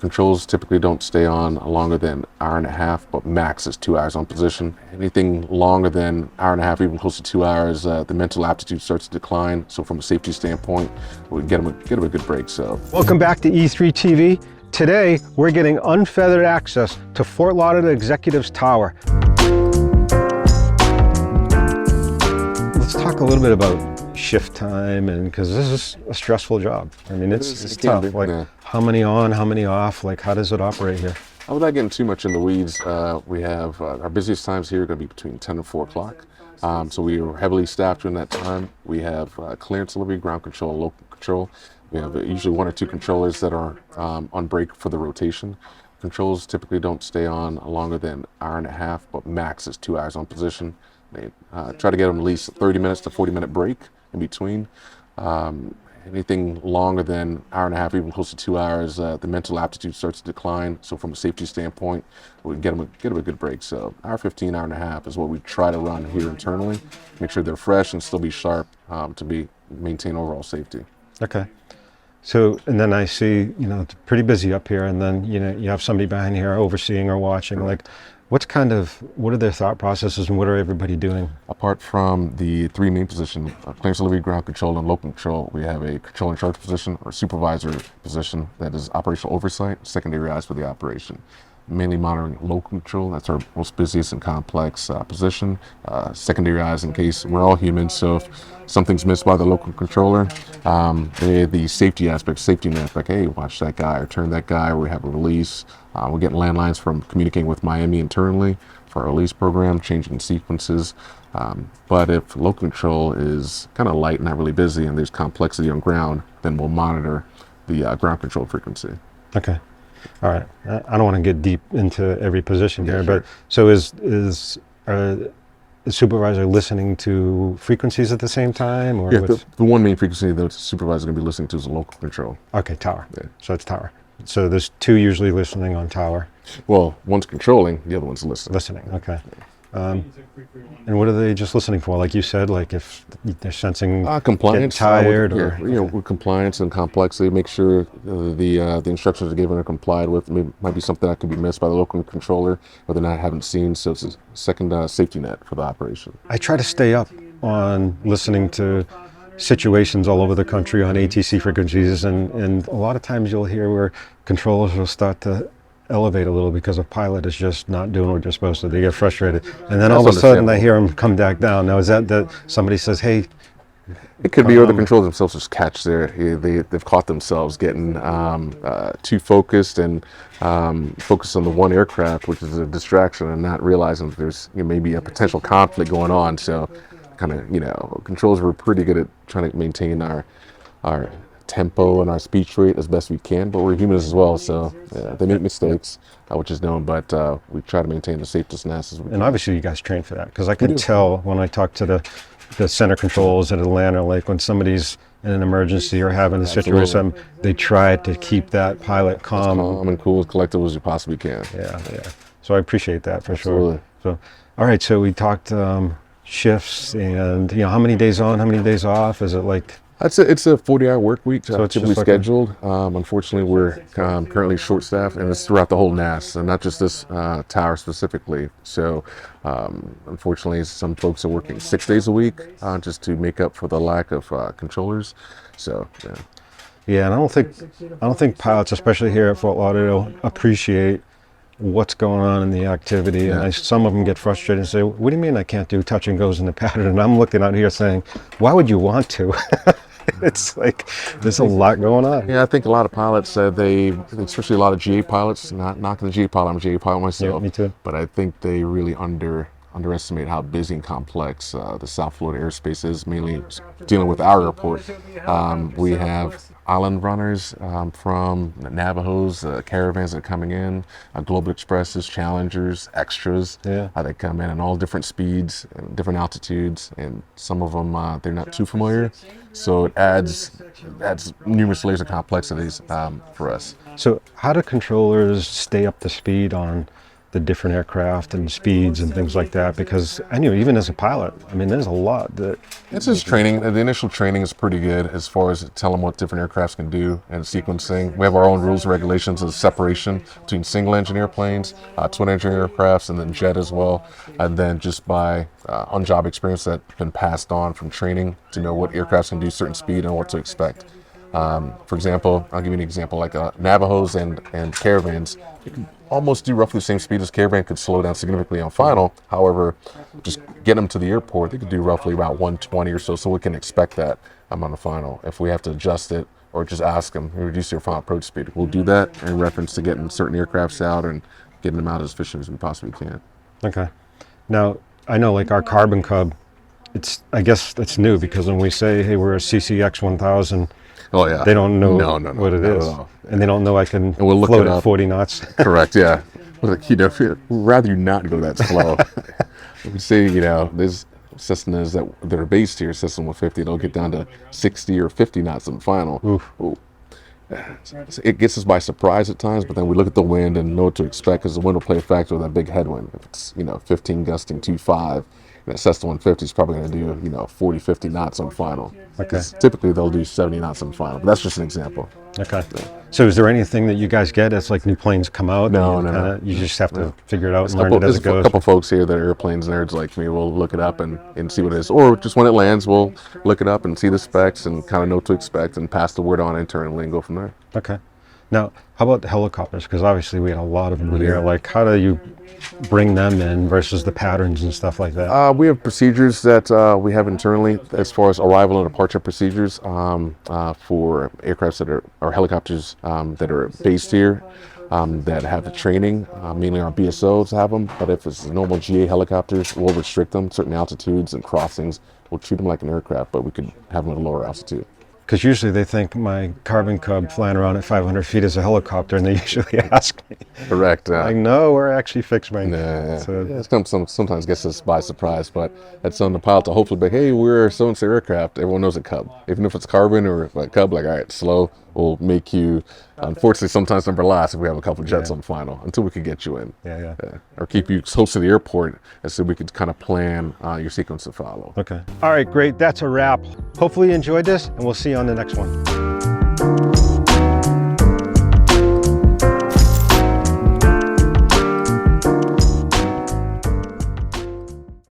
Controls typically don't stay on longer than an hour and a half, but max is 2 hours on position. Anything longer than an hour and a half, even close to 2 hours, the mental aptitude starts to decline. So from a safety standpoint, we get them a good break. So welcome back to E3 TV. Today, we're getting unfettered access to Fort Lauderdale Executive Tower. Let's talk a little bit about shift time, and because this is a stressful job. I mean, it's tough. Like, how many on, how many off? Like, how does it operate here? Without getting too much in the weeds, we have our busiest times here are going to be between 10 and 4 o'clock. So we are heavily staffed during that time. We have clearance delivery, ground control, and local control. We have usually 1 or 2 controllers that are on break for the rotation. Controls typically don't stay on longer than an hour and a half, but max is 2 hours on position. They try to get them at least 30 minutes to 40-minute break in between. Anything longer than an hour and a half, even close to 2 hours, the mental aptitude starts to decline. So from a safety standpoint, we get them a good break. So hour 15, hour and a half is what we try to run here internally. Make sure they're fresh and still be sharp to maintain overall safety. Okay. So, and then I see, it's pretty busy up here, and then, you have somebody behind here overseeing or watching. Like, what are their thought processes, and what are everybody doing? Apart from the 3 main positions, clearance delivery, ground control, and local control, we have a control in charge position or supervisor position that is operational oversight, secondary eyes for the operation. Mainly monitoring local control, that's our most busiest and complex position. Secondary eyes in case we're all humans, so if something's missed by the local controller, the safety aspect, safety net, like, hey, watch that guy or turn that guy, or we have a release. We're getting landlines from communicating with Miami internally for our release program, changing sequences. But if local control is kind of light, not really busy, and there's complexity on ground, then we'll monitor the ground control frequency. Okay. All right. I don't want to get deep into every position here, but so is the supervisor listening to frequencies at the same time? Or the 1 main frequency that the supervisor is going to be listening to is a local control. Okay, tower. Yeah. So it's tower. So there's 2 usually listening on tower. Well, one's controlling, the other one's listening. Listening, okay. And what are they just listening for? Like you said, like if they're sensing compliance, tired, with compliance and complexity, make sure the instructions are given are complied with. Might be something that could be missed by the local controller, or they haven't seen. So it's a second safety net for the operation. I try to stay up on listening to situations all over the country on ATC frequencies, and a lot of times you'll hear where controllers will start to elevate a little because a pilot is just not doing what they're supposed to. They get frustrated, and then all of a sudden I hear them come back down. Now, is that somebody says, hey? It could be, or the controllers themselves just catch they've caught themselves getting too focused and focused on the one aircraft, which is a distraction, and not realizing that there's maybe a potential conflict going on. So kind of, controllers were pretty good at trying to maintain our tempo and our speech rate as best we can, but we're humans as well, so they make mistakes, which is known, but we try to maintain the safest as we can. And obviously you guys train for that, because I can tell when I talk to the center controls at Atlanta, like when somebody's in an emergency or having a situation, they try to keep that pilot calm and cool, as collected as you possibly can. Yeah. So I appreciate that for sure. So, all right, so we talked shifts, and how many days on, how many days off? Is it like? It's a 40-hour work week, so it's typically scheduled. Unfortunately, we're currently short-staffed, and it's throughout the whole NAS, and not just this tower specifically. So, unfortunately, some folks are working 6 days a week just to make up for the lack of controllers. So, yeah, and I don't think pilots, especially here at Fort Lauderdale, appreciate what's going on in the activity, and some of them get frustrated and say, what do you mean I can't do touch and goes in the pattern? And I'm looking out here saying, why would you want to? It's like there's a lot going on. Yeah, I think a lot of pilots, especially a lot of GA pilots, not knocking the GA pilot, I'm a GA pilot myself. Yeah, me too. But I think they really underestimate how busy and complex the South Florida airspace is, mainly dealing with our airport. We have island runners from Navajos, caravans that are coming in, Global Expresses, Challengers, Extras. They come in all different speeds, different altitudes, and some of them they're not too familiar. So it adds numerous layers of complexities for us. So how do controllers stay up to speed on the different aircraft and speeds and things like that? Because I knew even as a pilot, I mean, there's a lot that... It's just training. The initial training is pretty good as far as telling them what different aircrafts can do and sequencing. We have our own rules and regulations of separation between single engine airplanes, twin engine aircrafts, and then jet as well. And then just by on-job experience that's been passed on from training to know what aircrafts can do certain speed and what to expect. For example, I'll give you an example, like Navajos and Caravans, you can almost do roughly the same speed as Caravan, could slow down significantly on final. However, just get them to the airport, they could do roughly about 120 or so, so we can expect that on the final. If we have to adjust it or just ask them, reduce your final approach speed, we'll do that in reference to getting certain aircrafts out and getting them out as efficient as we possibly can. Okay. Now, I know like our Carbon Cub, I guess that's new, because when we say, hey, we're a CCX 1000, oh yeah, they don't know no, what it is, and they don't know I can we'll look float it at up. 40 knots. Correct, yeah. Like, we'd rather you not go that slow. We say, there's Cessnas that are based here, Cessna 150, they'll get down to 60 or 50 knots in the final. Oof. Ooh. It gets us by surprise at times, but then we look at the wind and know what to expect, because the wind will play a factor with that big headwind. If it's 15 gusting 2.5, that Cessna 150 is probably going to do 40, 50 knots on final. Okay. Typically they'll do 70 knots on final, but that's just an example. Okay. So is there anything that you guys get as like new planes come out? No. You just have to figure it out and learn There's it as it goes? a couple folks here that are airplanes nerds like me. We'll look it up and see what it is. Or just when it lands, we'll look it up and see the specs and kind of know what to expect and pass the word on internally and go from there. Okay. Now, how about the helicopters? Because obviously we had a lot of them here. Like, how do you bring them in versus the patterns and stuff like that? We have procedures that we have internally as far as arrival and departure procedures for aircrafts that are helicopters that are based here that have the training. Mainly our BSOs have them, but if it's normal GA helicopters, we'll restrict them certain altitudes and crossings. We'll treat them like an aircraft, but we could have them at a lower altitude. Because usually they think my Carbon Cub flying around at 500 feet is a helicopter, and they usually ask me. Correct. Like, no, we're actually fixed wing. So it sometimes gets us by surprise, but that's on the pilot to hopefully be, hey, we're so-and-so aircraft. Everyone knows a Cub. Even if it's Carbon or a Cub, like, all right, slow, we'll make you, unfortunately, sometimes number last if we have a couple jets on final, until we can get you in. Or keep you close to the airport, and so we could kind of plan your sequence to follow. Okay. All right, great. That's a wrap. Hopefully you enjoyed this, and we'll see you on the next one.